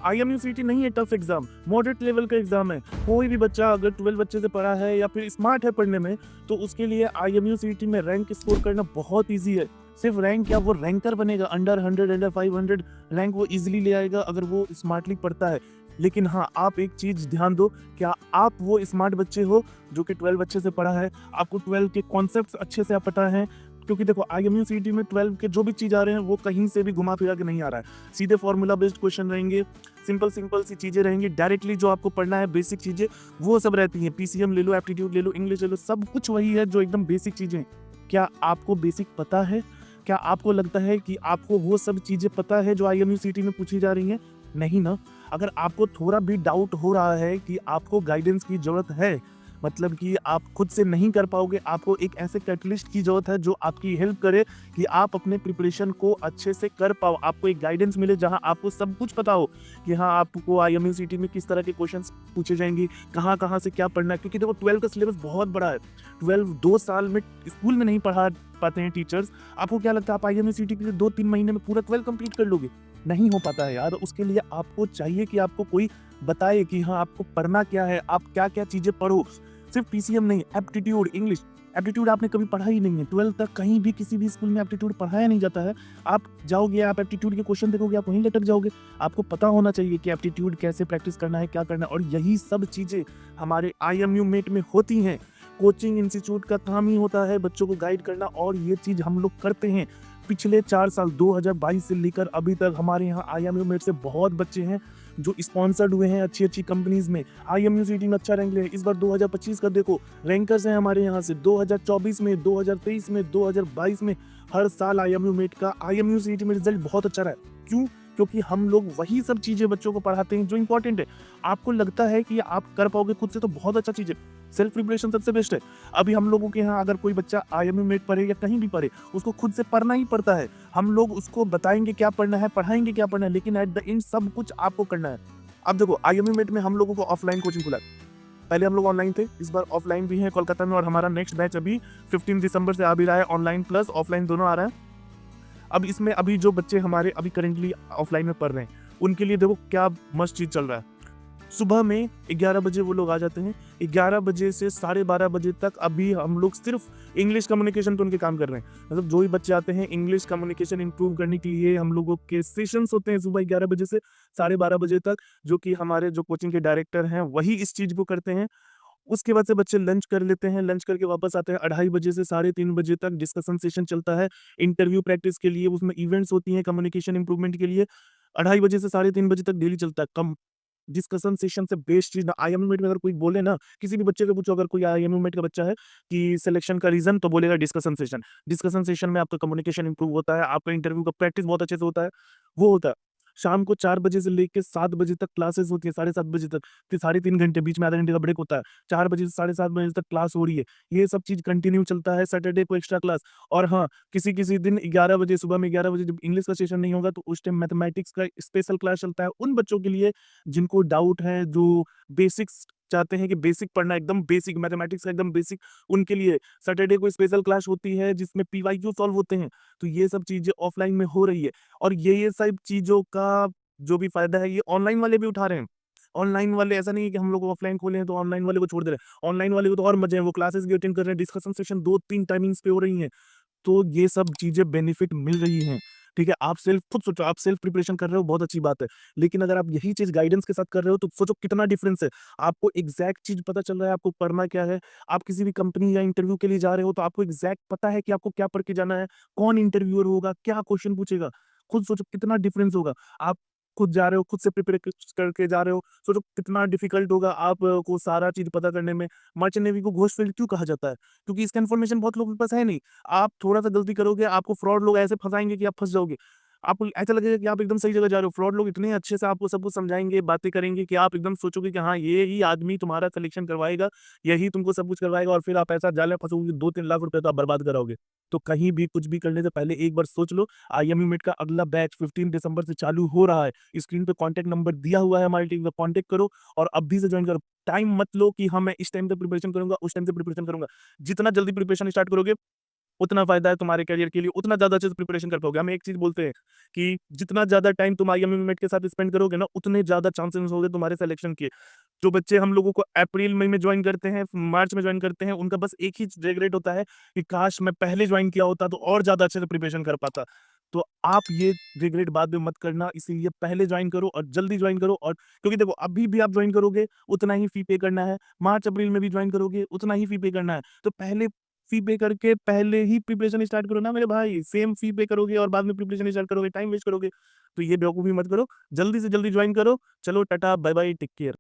IMU-CET नहीं है tough exam, moderate level का एग्जाम है। कोई भी बच्चा अगर 12 अच्छे से पढ़ा है या फिर स्मार्ट है पढ़ने में, तो उसके लिए IMU-CET में रैंक स्कोर करना बहुत ईजी है। सिर्फ रैंक क्या, वो रैंकर बनेगा, अंडर 100 अंडर 500 रैंक वो इजीली ले आएगा अगर वो स्मार्टली पढ़ता है। लेकिन हाँ, आप एक चीज ध्यान दो, क्या आप वो स्मार्ट बच्चे हो जो कि 12 अच्छे से पढ़ा है, आपको 12 के कॉन्सेप्ट्स अच्छे से पता है। क्योंकि देखो IMU-CET में 12 के जो भी चीज आ रहे हैं वो कहीं से भी घुमा फिरा के नहीं आ रहा है, सीधे फॉर्मूला बेस्ड क्वेश्चन रहेंगे, सिंपल सिंपल सी चीजें रहेंगी। डायरेक्टली जो आपको पढ़ना है बेसिक चीजें वो सब रहती हैं, PCM ले लो, एप्टीट्यूड ले लो, इंग्लिश ले लो, सब कुछ वही है जो एकदम बेसिक चीजें हैं। क्या आपको बेसिक पता है? क्या आपको लगता है कि आपको वो सब चीजें पता है जो IMU-CET में पूछी जा रही हैं? नहीं ना। अगर आपको थोड़ा भी डाउट हो रहा है कि आपको गाइडेंस की जरूरत है, मतलब कि आप खुद से नहीं कर पाओगे, आपको एक ऐसे कैटलिस्ट की जरूरत है जो आपकी हेल्प करे कि आप अपने प्रिपरेशन को अच्छे से कर पाओ, आपको एक गाइडेंस मिले जहां आपको सब कुछ पता हो कि हाँ, आपको IMU-CET में किस तरह के क्वेश्चंस पूछे जाएंगे, कहाँ कहाँ से क्या पढ़ना है। क्योंकि देखो 12 का सिलेबस बहुत बड़ा है, 12 2 साल में स्कूल में नहीं पढ़ा पाते हैं टीचर्स। आपको क्या लगता है आप IMU-CET के लिए 2-3 महीने में पूरा 12 कंप्लीट कर लोगे? नहीं हो पाता है यार। उसके लिए आपको चाहिए कि आपको कोई बताए कि हाँ, आपको पढ़ना क्या है, आप क्या क्या चीजें पढ़ो। सिर्फ PCM नहीं, एप्टीट्यूड, इंग्लिश। एप्टीट्यूड आपने कभी पढ़ा ही नहीं है, 12 तक कहीं भी किसी भी स्कूल में एप्टीट्यूड पढ़ाया नहीं जाता है। आप जाओगे, आप एप्टीट्यूड के क्वेश्चन देखोगे, आप वहीं लटक जाओगे। आपको पता होना चाहिए कि एप्टीट्यूड कैसे प्रैक्टिस करना है, क्या करना है, और यही सब चीजें हमारे IMU-MET में होती हैं। कोचिंग इंस्टीट्यूट का काम ही होता है बच्चों को गाइड करना, और ये चीज हम लोग करते हैं। पिछले 4 साल 2022 से लेकर अभी तक हमारे यहाँ IMU-MET से बहुत बच्चे हैं जो स्पॉन्सर्ड हुए हैं अच्छी अच्छी कंपनीज में, IMU-CET में अच्छा रैंक ले। इस बार 2025 का देखो, रैंकर्स हैं हमारे यहाँ से 2024 में, 2023 में, 2022 में। हर साल IMU-MET का IMU-CET में रिजल्ट बहुत अच्छा रहा है। क्यों? क्योंकि हम लोग वही सब चीजें बच्चों को पढ़ाते हैं जो इंपॉर्टेंट है। आपको लगता है कि आप कर पाओगे खुद से, तो बहुत अच्छा चीज है, सेल्फ प्रिपरेशन सबसे बेस्ट है। अभी हम लोगों के यहाँ अगर कोई बच्चा IMU-MET पढ़े या कहीं भी पढ़े, उसको खुद से पढ़ना ही पड़ता है। हम लोग उसको बताएंगे क्या पढ़ना है, पढ़ाएंगे क्या पढ़ना है, लेकिन एट द एंड सब कुछ आपको करना है। अब देखो IMU-MET में हम लोगों को ऑफलाइन कोचिंग खुला है। पहले हम लोग ऑनलाइन थे, इस बार ऑफलाइन भी है कोलकाता में, और हमारा नेक्स्ट बैच अभी 15 दिसंबर से आ भी रहा है, ऑनलाइन प्लस ऑफलाइन दोनों आ रहा है। अब इसमें अभी जो बच्चे हमारे अभी करेंटली ऑफलाइन में पढ़ रहे हैं, उनके लिए देखो क्या मस्त चीज चल रहा है। सुबह में 11 बजे वो लोग आ जाते हैं, 11 बजे से 12:30 बजे तक अभी हम लोग सिर्फ इंग्लिश कम्युनिकेशन पे उनके काम कर रहे हैं। मतलब जो भी बच्चे आते हैं, इंग्लिश कम्युनिकेशन इंप्रूव करने के लिए हम लोगों के सेशंस होते हैं सुबह 11 बजे से 12:30 बजे तक, जो कि हमारे जो कोचिंग के डायरेक्टर हैं वही इस चीज को करते हैं। उसके बाद से बच्चे लंच कर लेते हैं, लंच करके वापस आते हैं 2:30 बजे से 3:30 बजे तक डिस्कशन सेशन चलता है इंटरव्यू प्रैक्टिस के लिए, उसमें इवेंट्स होती हैं कम्युनिकेशन इंप्रूवमेंट के लिए। 2:30 बजे से 3:30 बजे तक डेली चलता है। कम डिस्कशन सेशन से बेस्ट चीज ना IMU-MET में, अगर कोई बोले ना, किसी भी बच्चे को पूछो अगर कोई IMU-MET का बच्चा है कि सिलेक्शन का रीजन, तो बोलेगा डिस्कशन सेशन। डिस्कशन सेशन में आपका कम्युनिकेशन इंप्रूव होता है, आपका इंटरव्यू का प्रैक्टिस बहुत अच्छे से होता है। वो होता है शाम को 4 बजे से लेके 7 बजे तक क्लासेस होती है, 7:30 बजे तक, फिर 3.5 घंटे, बीच में आधा घंटे का ब्रेक होता है। 4 बजे से 7:30 बजे तक क्लास हो रही है। ये सब चीज कंटिन्यू चलता है, सैटरडे को एक्स्ट्रा क्लास। और हाँ, किसी किसी दिन 11 बजे, सुबह में 11 बजे जब इंग्लिश का सेशन नहीं होगा, तो उस टाइम मैथमेटिक्स का स्पेशल क्लास चलता है उन बच्चों के लिए जिनको डाउट है, जो बेसिक्स चाहते हैं कि बेसिक पढ़ना, एकदम बेसिक मैथमेटिक्स का एकदम बेसिक, उनके लिए सैटरडे को स्पेशल क्लास होती है जिसमें PYQ सॉल्व होते हैं। तो ये सब चीजें ऑफलाइन में हो रही है, और ये सब चीजों का जो भी फायदा है ये ऑनलाइन वाले भी उठा रहे हैं। ऑनलाइन वाले, ऐसा नहीं है कि हम लोग ऑफलाइन खोले हैं तो ऑनलाइन वाले को छोड़ दे रहे हैं। ऑनलाइन वाले को तो और मजे हैं, वो क्लासेस भी अटेंड कर रहे हैं, डिस्कशन सेशन 2-3 टाइमिंग्स पे हो रही हैं। तो ये सब चीजें बेनिफिट मिल रही हैं। ठीक है, आप सेल्फ खुद सोचो, आप सेल्फ प्रिपरेशन कर रहे हो, बहुत अच्छी बात है। लेकिन अगर आप यही चीज गाइडेंस के साथ कर रहे हो, तो सोचो कितना डिफरेंस है। आपको एग्जैक्ट चीज पता चल रहा है आपको पढ़ना क्या है। आप किसी भी कंपनी या इंटरव्यू के लिए जा रहे हो तो आपको एग्जैक्ट पता है कि आपको क्या पढ़ के जाना है, कौन इंटरव्यूअर होगा, क्या क्वेश्चन पूछेगा। खुद सोचो कितना डिफरेंस होगा। आप खुद जा रहे हो, खुद से प्रिपेयर करके जा रहे हो, सोचो कितना डिफिकल्ट होगा आप को सारा चीज पता करने में। मर्चेंट नेवी को घोस्ट फील्ड क्यों कहा जाता है? क्योंकि इसका इन्फॉर्मेशन बहुत लोगों के पास है नहीं। आप थोड़ा-सा गलती करोगे, आपको फ्रॉड लोग ऐसे फँसाएँगे कि आप फँस जाओगे। आपको ऐसा लगेगा कि आप एकदम सही जगह जा रहे हो। फ्रॉड लोग इतने अच्छे से आपको सब कुछ समझाएँगे, बातें करेंगे कि आप एकदम सोचोगे कि हाँ, ये ही आदमी तुम्हारा सिलेक्शन करवाएगा, यही तुमको सब कुछ करवाएगा, और फिर आप ऐसा जाल में फँसोगे, 2-3 लाख रुपए तो आप बर्बाद कराओगे। तो कहीं भी कुछ भी करने से पहले एक बार सोच लो। IMU-MET का अगला बैच 15 दिसंबर से चालू हो रहा है। स्क्रीन पे कॉन्टैक्ट नंबर दिया हुआ है हमारी टीम का, कॉन्टैक्ट करो और अभी से जॉइन करो। टाइम मत लो कि हाँ, मैं इस टाइम पे प्रिपरेशन करूँगा, उस टाइम से प्रिपरेशन करूँगा। जितना जल्दी प्रिपरेशन स्टार्ट करोगे, उतना फ़ायदा है तुम्हारे करियर के लिए, उतना ज़्यादा अच्छे से प्रिपरेशन कर पाओगे। हम एक चीज़ बोलते हैं कि जितना ज़्यादा टाइम तुम आईएमएम के साथ स्पेंड करोगे ना, उतने ज़्यादा चांसेस होंगे तुम्हारे सिलेक्शन के। जो बच्चे हम लोगों को अप्रैल, मई में जॉइन करते हैं, मार्च में जॉइन करते हैं, उनका बस एक ही रिग्रेट होता है कि काश मैं पहले जॉइन किया होता तो और ज़्यादा अच्छे से प्रिपरेशन कर पाता। तो आप ये रिग्रेट बाद में मत करना, इसीलिए पहले जॉइन करो और जल्दी जॉइन करो। और क्योंकि देखो अभी भी आप जॉइन करोगे, उतना ही फी पे करना है, मार्च, अप्रैल में भी जॉइन करोगे, उतना ही फी पे करना है। तो पहले फी पे करके पहले ही प्रिपरेशन स्टार्ट करो ना मेरे भाई, सेम फी पे करोगे और बाद में प्रिपरेशन स्टार्ट करोगे, टाइम वेस्ट करोगे। तो ये बेवकूफ़ी मत करो, जल्दी से जल्दी जॉइन करो। चलो tata, bye bye, take care.